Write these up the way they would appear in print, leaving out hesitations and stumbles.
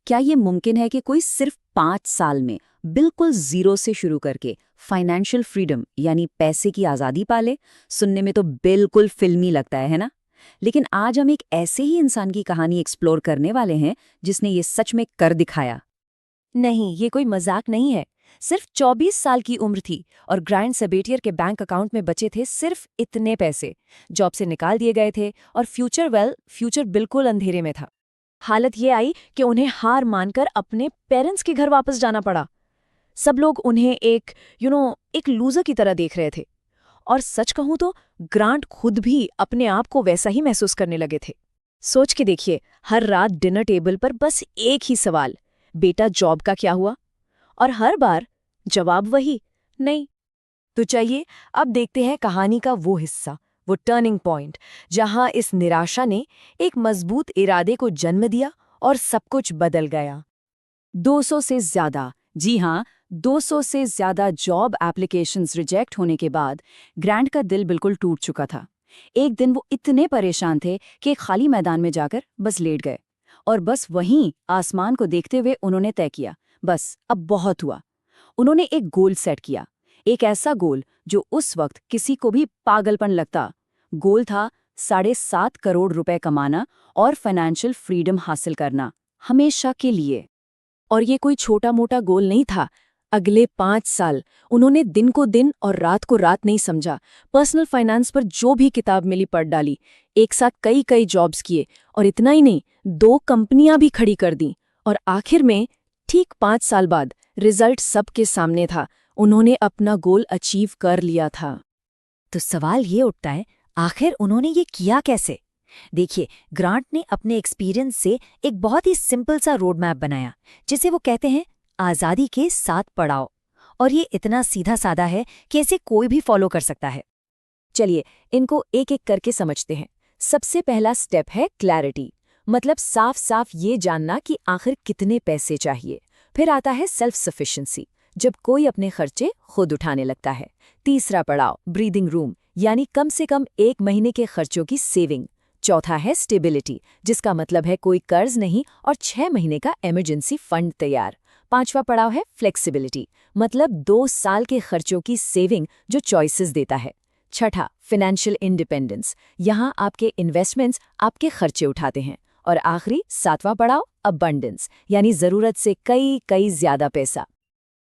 क्या ये मुमकिन है कि कोई सिर्फ 5 साल में बिल्कुल जीरो से शुरू करके फाइनेंशियल फ्रीडम यानी पैसे की आज़ादी पाले? सुनने में तो बिल्कुल फिल्मी लगता है ना? लेकिन आज हम एक ऐसे ही इंसान की कहानी एक्सप्लोर करने वाले हैं जिसने ये सच में कर दिखाया। नहीं, ये कोई मजाक नहीं है। सिर्फ 24 साल की उम्र थी और ग्रांड सेबेटियर के बैंक अकाउंट में बचे थे सिर्फ इतने पैसे। जॉब से निकाल दिए गए थे और फ्यूचर बिल्कुल अंधेरे में था। हालत ये आई कि उन्हें हार मानकर अपने पेरेंट्स के घर वापस जाना पड़ा। सब लोग उन्हें एक लूजर की तरह देख रहे थे। और सच कहूं तो ग्रांट खुद भी अपने आप को वैसा ही महसूस करने लगे थे। सोच के देखिए, हर रात डिनर टेबल पर बस एक ही सवाल, बेटा जॉब का क्या हुआ? और हर बार जवाब वही, नहीं। तो चाहिए अब देखते हैं कहानी का वो हिस्सा, वो टर्निंग पॉइंट, जहां इस निराशा ने एक मजबूत इरादे को जन्म दिया और सब कुछ बदल गया। 200 से ज्यादा, जी हाँ, 200 से ज्यादा जॉब एप्लीकेशंस रिजेक्ट होने के बाद ग्रांट का दिल बिल्कुल टूट चुका था। एक दिन वो इतने परेशान थे कि एक खाली मैदान में जाकर बस लेट गए और बस वहीं आसमान को देखते हुए उन्होंने तय किया, बस अब बहुत हुआ। उन्होंने एक गोल सेट किया, एक ऐसा गोल जो उस वक्त किसी को भी पागलपन लगता। गोल था 7.5 करोड़ रुपए कमाना और फाइनेंशियल फ्रीडम हासिल करना, हमेशा के लिए। और ये कोई छोटा मोटा गोल नहीं था। अगले 5 साल उन्होंने दिन को दिन और रात को रात नहीं समझा। पर्सनल फाइनेंस पर जो भी किताब मिली पढ़ डाली, एक साथ कई कई जॉब्स किए और इतना ही नहीं, 2 कंपनियां भी खड़ी कर दी। और आखिर में ठीक 5 साल बाद रिजल्ट सबके सामने था। उन्होंने अपना गोल अचीव कर लिया था। तो सवाल ये उठता है, आखिर उन्होंने ये किया कैसे? देखिए, ग्रांट ने अपने एक्सपीरियंस से एक बहुत ही सिंपल सा रोड मैप बनाया, जिसे वो कहते हैं आज़ादी के 7 पड़ाव। और ये इतना सीधा साधा है कि इसे कोई भी फॉलो कर सकता है। चलिए इनको एक एक करके समझते हैं। सबसे पहला स्टेप है क्लैरिटी, मतलब साफ साफ ये जानना कि आखिर कितने पैसे चाहिए। फिर आता है सेल्फ सफिशिएंसी, जब कोई अपने खर्चे खुद उठाने लगता है। तीसरा पड़ाव ब्रीदिंग रूम, यानी कम से कम 1 महीने के खर्चों की सेविंग। चौथा है स्टेबिलिटी, जिसका मतलब है कोई कर्ज नहीं और 6 महीने का इमरजेंसी फंड तैयार। 5वां पड़ाव है फ्लेक्सिबिलिटी, मतलब 2 साल के खर्चों की सेविंग जो चॉइसेस देता है। छठा फाइनेंशियल इंडिपेंडेंस, यहाँ आपके इन्वेस्टमेंट्स आपके खर्चे उठाते हैं। और आखिरी 7वां पड़ाव अबंडेंस, यानी जरूरत से कई कई ज्यादा पैसा।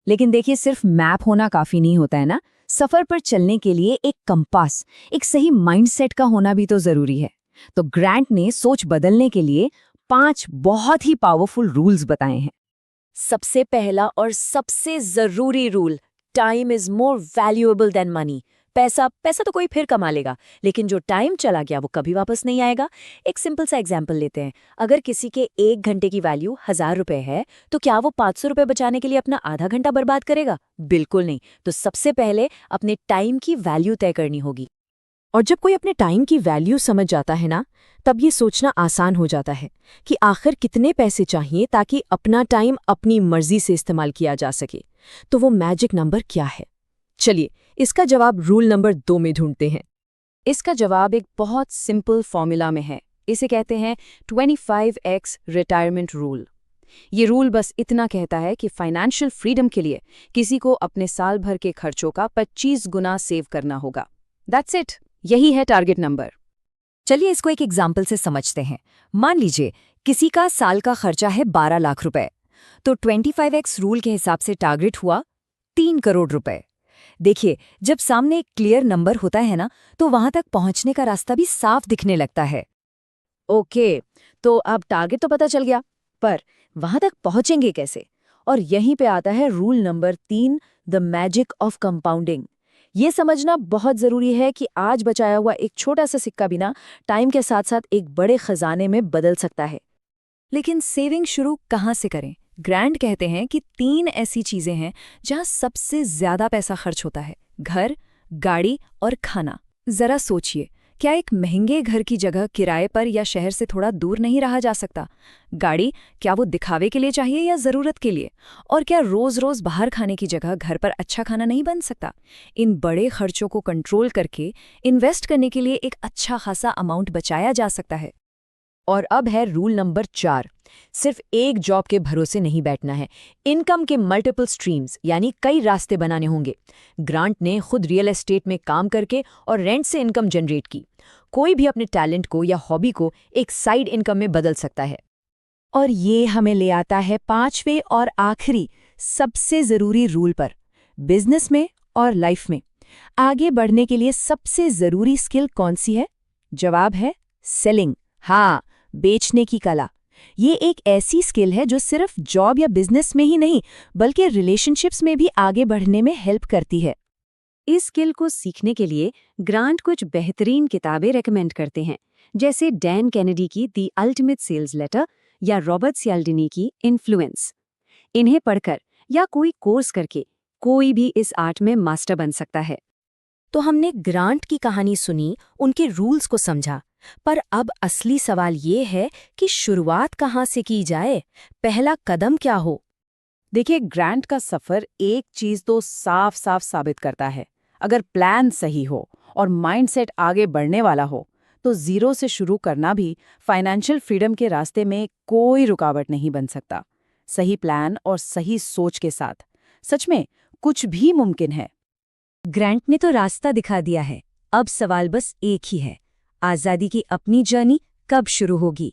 लेकिन देखिए, सिर्फ मैप होना काफी नहीं होता है ना। सफर पर चलने के लिए एक कंपास, एक सही माइंडसेट का होना भी तो जरूरी है। तो ग्रांट ने सोच बदलने के लिए 5 बहुत ही पावरफुल रूल्स बताए हैं। सबसे पहला और सबसे जरूरी rule, time is more valuable then money. पैसा पैसा तो कोई फिर कमा लेगा, लेकिन जो टाइम चला गया वो कभी वापस नहीं आएगा। एक सिंपल सा एग्जांपल लेते हैं। अगर किसी के 1 घंटे की वैल्यू 1000 रुपए है, तो क्या वो 500 रुपए बचाने के लिए अपना आधा घंटा बर्बाद करेगा? बिल्कुल नहीं। तो सबसे पहले अपने टाइम की वैल्यू तय करनी होगी। और जब कोई अपने टाइम की वैल्यू समझ जाता है ना, तब ये सोचना आसान हो जाता है कि आखिर कितने पैसे चाहिए ताकि अपना टाइम अपनी मर्जी से इस्तेमाल किया जा सके। तो वो मैजिक नंबर क्या है? चलिए इसका जवाब रूल नंबर 2 में ढूंढते हैं। इसका जवाब एक बहुत सिंपल फॉर्मूला में है। इसे कहते हैं 25x रिटायरमेंट रूल। ये रूल बस इतना कहता है कि फाइनेंशियल फ्रीडम के लिए किसी को अपने साल भर के खर्चों का 25 गुना सेव करना होगा। दैट्स इट, यही है टारगेट नंबर। चलिए इसको एक एग्जाम्पल से समझते हैं। मान लीजिए किसी का साल का खर्चा है 12 लाख रुपए, तो 25x रूल के हिसाब से टारगेट हुआ 3 करोड़ रुपए। देखिए, जब सामने एक क्लियर नंबर होता है ना, तो वहां तक पहुंचने का रास्ता भी साफ दिखने लगता है। ओके, तो अब टारगेट तो पता चल गया, पर वहां तक पहुंचेंगे कैसे? और यहीं पे आता है rule number 3, the magic of compounding. ये समझना बहुत जरूरी है कि आज बचाया हुआ एक छोटा सा सिक्का भी ना टाइम के साथ साथ एक बड़े खजाने में बदल सकता है। लेकिन सेविंग शुरू कहाँ से करें? ग्रांट कहते हैं कि 3 ऐसी चीजें हैं जहां सबसे ज्यादा पैसा खर्च होता है: घर, गाड़ी और खाना। जरा सोचिए, क्या एक महंगे घर की जगह किराए पर या शहर से थोड़ा दूर नहीं रहा जा सकता? गाड़ी, क्या वो दिखावे के लिए चाहिए या जरूरत के लिए? और क्या रोज रोज बाहर खाने की जगह घर पर अच्छा खाना नहीं बन सकता? इन बड़े खर्चों को कंट्रोल करके इन्वेस्ट करने के लिए एक अच्छा खासा अमाउंट बचाया जा सकता है। और अब है रूल नंबर 4, सिर्फ एक जॉब के भरोसे नहीं बैठना है, इनकम के मल्टीपल स्ट्रीम्स यानी कई रास्ते बनाने होंगे। ग्रांट ने खुद रियल एस्टेट में काम करके और रेंट से इनकम जनरेट की। कोई भी अपने टैलेंट को या हॉबी को एक साइड इनकम में बदल सकता है। और ये हमें ले आता है 5वें और आखिरी सबसे ज़रूरी रूल पर, बिजनेस में और लाइफ में आगे बढ़ने के लिए सबसे ज़रूरी स्किल कौन सी है? जवाब है सेलिंग। हाँ, बेचने की कला। ये एक ऐसी स्किल है जो सिर्फ जॉब या बिजनेस में ही नहीं बल्कि रिलेशनशिप्स में भी आगे बढ़ने में हेल्प करती है। इस स्किल को सीखने के लिए ग्रांट कुछ बेहतरीन किताबें रेकमेंड करते हैं, जैसे डैन कैनेडी की द अल्टीमेट सेल्स लेटर या रॉबर्ट सियाल्डिनी की इन्फ्लुएंस। इन्हें पढ़कर या कोई कोर्स करके कोई भी इस आर्ट में मास्टर बन सकता है। तो हमने ग्रांट की कहानी सुनी, उनके रूल्स को समझा, पर अब असली सवाल ये है कि शुरुआत कहाँ से की जाए? पहला कदम क्या हो? देखिए, ग्रांट का सफर एक चीज तो साफ साफ साबित करता है। अगर प्लान सही हो और माइंडसेट आगे बढ़ने वाला हो तो जीरो से शुरू करना भी फाइनेंशियल फ्रीडम के रास्ते में कोई रुकावट नहीं बन सकता। सही प्लान और सही सोच के साथ सच में कुछ भी मुमकिन है। ग्रांट ने तो रास्ता दिखा दिया है, अब सवाल बस एक ही है, आज़ादी की अपनी जर्नी कब शुरू होगी?